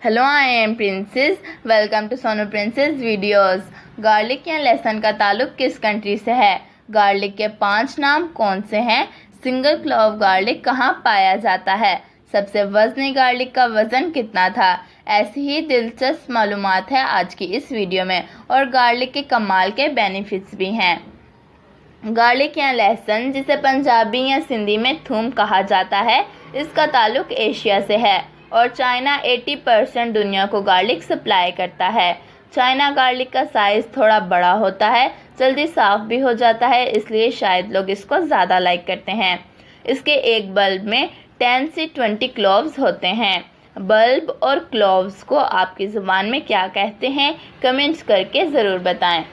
Hello, I am princess. Welcome to Sonu princess videos. Garlic या लहसुन का ताल्लुक किस कंट्री से है? गार्लिक के 5 नाम कौन से हैं? सिंगल क्लॉव गार्लिक कहाँ पाया जाता है? सबसे वजनी गार्लिक का वज़न कितना था? ऐसी ही दिलचस्प मालूमात है आज की इस वीडियो में, और गार्लिक के कमाल के बेनिफिट्स भी हैं। गार्लिक या लहसुन, जिसे पंजाबी या सिंधी में थूम कहा जाता है, इसका ताल्लुक एशिया से है और चाइना 80% दुनिया को गार्लिक सप्लाई करता है। चाइना गार्लिक का साइज़ थोड़ा बड़ा होता है, जल्दी साफ़ भी हो जाता है, इसलिए शायद लोग इसको ज़्यादा लाइक करते हैं। इसके एक बल्ब में 10 से 20 क्लोव्स होते हैं। बल्ब और क्लोव्स को आपकी ज़ुबान में क्या कहते हैं, कमेंट्स करके ज़रूर बताएं।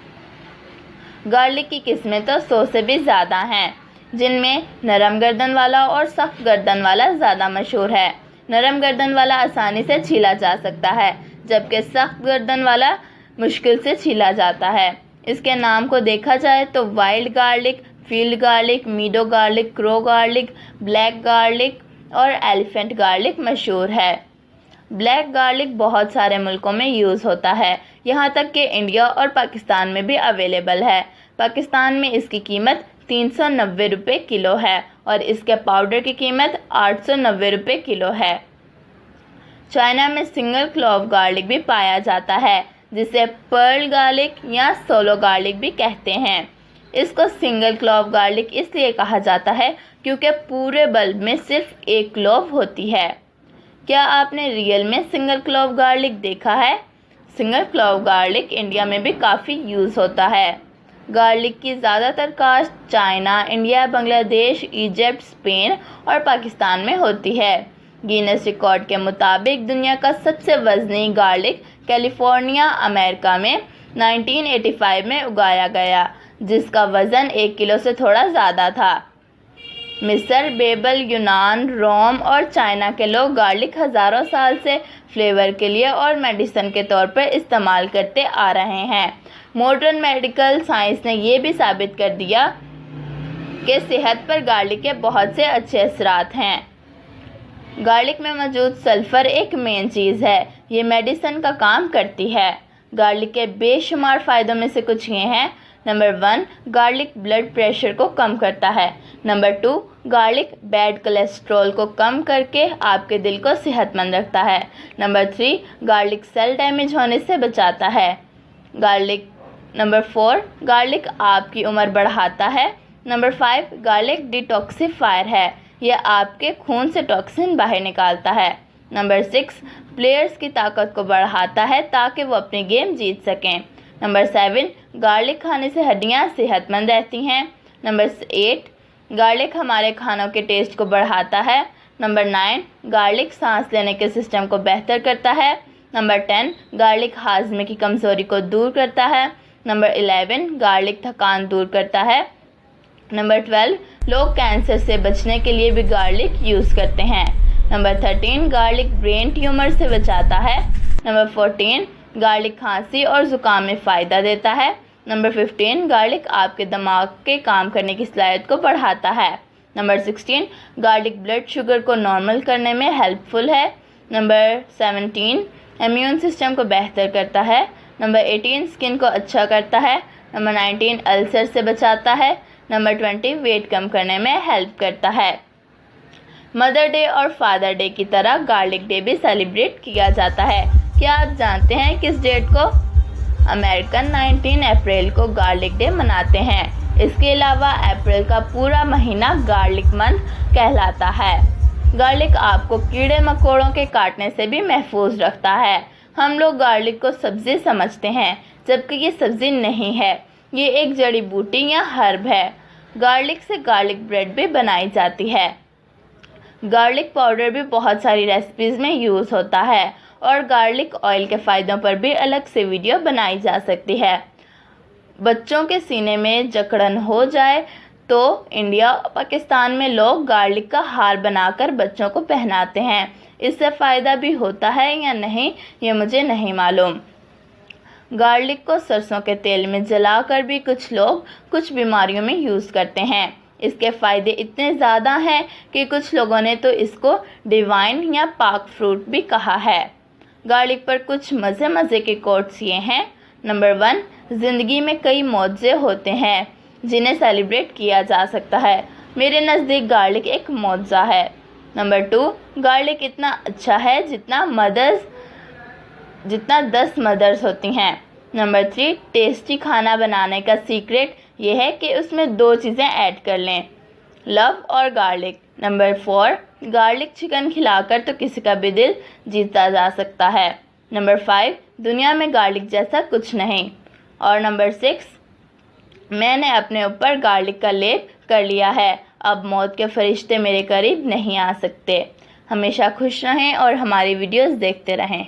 गार्लिक की किस्में तो 100 से भी ज़्यादा हैं, जिनमें नरम गर्दन वाला और सख्त गर्दन वाला ज़्यादा मशहूर है। नरम गर्दन वाला आसानी से छीला जा सकता है, जबकि सख्त गर्दन वाला मुश्किल से छीला जाता है। इसके नाम को देखा जाए तो wild garlic, field garlic, मीडो garlic, crow garlic, black garlic और एलिफेंट गार्लिक मशहूर है। ब्लैक गार्लिक बहुत सारे मुल्कों में यूज़ होता है, यहाँ तक कि इंडिया और पाकिस्तान में भी अवेलेबल है। पाकिस्तान में इसकी कीमत 390 रुपये किलो है और इसके पाउडर की कीमत 890 रुपये किलो है। चाइना में सिंगल क्लॉव गार्लिक भी पाया जाता है, जिसे पर्ल गार्लिक या सोलो गार्लिक भी कहते हैं। इसको सिंगल क्लॉव गार्लिक इसलिए कहा जाता है क्योंकि पूरे बल्ब में सिर्फ एक क्लॉव होती है। क्या आपने रियल में सिंगल क्लॉव गार्लिक देखा है? सिंगल क्लॉव गार्लिक इंडिया में भी काफ़ी यूज़ होता है। गार्लिक की ज़्यादातर काश्त China, India, Bangladesh, Egypt, Spain और पाकिस्तान में होती है। गिनेस रिकॉर्ड के मुताबिक दुनिया का सबसे वज़नी गार्लिक कैलिफोर्निया, अमेरिका में 1985 में उगाया गया, जिसका वज़न 1 किलो से थोड़ा ज़्यादा था। मिस्र, बेबल, यूनान, रोम और चाइना के लोग गार्लिक हज़ारों साल से फ्लेवर के लिए और मेडिसिन के तौर पर इस्तेमाल करते आ रहे हैं। मॉडर्न मेडिकल साइंस ने यह भी साबित कर दिया कि सेहत पर गार्लिक के बहुत से अच्छे असरात हैं। गार्लिक में मौजूद सल्फ़र एक मेन चीज़ है, ये मेडिसिन का काम करती है। गार्लिक के बेशुमार फ़ायदों में से कुछ ये हैं। नंबर 1, गार्लिक ब्लड प्रेशर को कम करता है। नंबर 2, गार्लिक बैड कोलेस्ट्रॉल को कम करके आपके दिल को सेहतमंद रखता है। नंबर 3, गार्लिक सेल डैमेज होने से बचाता है। नंबर 4, गार्लिक आपकी उम्र बढ़ाता है। नंबर 5, गार्लिक डिटॉक्सिफायर है, यह आपके खून से टॉक्सिन बाहर निकालता है। नंबर 6, प्लेयर्स की ताकत को बढ़ाता है ताकि वो अपनी गेम जीत सकें। नंबर 7, गार्लिक खाने से हड्डियां सेहतमंद रहती हैं। नंबर 8, गार्लिक हमारे खानों के टेस्ट को बढ़ाता है। नंबर 9, गार्लिक सांस लेने के सिस्टम को बेहतर करता है। नंबर 10, गार्लिक हाजमे की कमज़ोरी को दूर करता है। नंबर 11, गार्लिक थकान दूर करता है। नंबर 12, लोग कैंसर से बचने के लिए भी गार्लिक यूज़ करते हैं। नंबर 13, गार्लिक ब्रेन ट्यूमर से बचाता है। नंबर 14, गार्लिक खांसी और ज़ुकाम में फ़ायदा देता है। नंबर 15, गार्लिक आपके दिमाग के काम करने की सलाहियत को बढ़ाता है। नंबर 16, गार्लिक ब्लड शुगर को नॉर्मल करने में हेल्पफुल है। नंबर 17, इम्यून सिस्टम को बेहतर करता है। नंबर 18, स्किन को अच्छा करता है। नंबर 19, अल्सर से बचाता है। नंबर 20, वेट कम करने में हेल्प करता है। मदर डे और फादर डे की तरह गार्लिक डे भी सेलिब्रेट किया जाता है। क्या आप जानते हैं किस डेट को? अमेरिकन 19 अप्रैल को गार्लिक डे मनाते हैं। इसके अलावा अप्रैल का पूरा महीना गार्लिक मंथ कहलाता है। गार्लिक आपको कीड़े मकोड़ों के काटने से भी महफूज रखता है। हम लोग गार्लिक को सब्ज़ी समझते हैं, जबकि ये सब्ज़ी नहीं है, ये एक जड़ी बूटी या हर्ब है। गार्लिक से गार्लिक ब्रेड भी बनाई जाती है। गार्लिक पाउडर भी बहुत सारी रेसिपीज़ में यूज़ होता है और गार्लिक ऑयल के फ़ायदों पर भी अलग से वीडियो बनाई जा सकती है। बच्चों के सीने में जकड़न हो जाए तो इंडिया और पाकिस्तान में लोग गार्लिक का हार बनाकर बच्चों को पहनाते हैं। इससे फ़ायदा भी होता है या नहीं ये मुझे नहीं मालूम। गार्लिक को सरसों के तेल में जलाकर भी कुछ लोग कुछ बीमारियों में यूज़ करते हैं। इसके फ़ायदे इतने ज़्यादा हैं कि कुछ लोगों ने तो इसको डिवाइन या पाक फ्रूट भी कहा है। गार्लिक पर कुछ मज़े के कोट्स ये हैं। नंबर 1, ज़िंदगी में कई मौजे होते हैं जिन्हें सेलिब्रेट किया जा सकता है। मेरे नज़दीक गार्लिक एक मौजा है। नंबर 2, गार्लिक इतना अच्छा है जितना 10 मदर्स होती हैं। नंबर 3, टेस्टी खाना बनाने का सीक्रेट ये है कि उसमें 2 चीज़ें ऐड कर लें, लव और गार्लिक। नंबर 4, गार्लिक चिकन खिलाकर तो किसी का भी दिल जीता जा सकता है। नंबर 5, दुनिया में गार्लिक जैसा कुछ नहीं। और नंबर 6, मैंने अपने ऊपर गार्लिक का लेप कर लिया है, अब मौत के फरिश्ते मेरे करीब नहीं आ सकते। हमेशा खुश रहें और हमारी वीडियोस देखते रहें।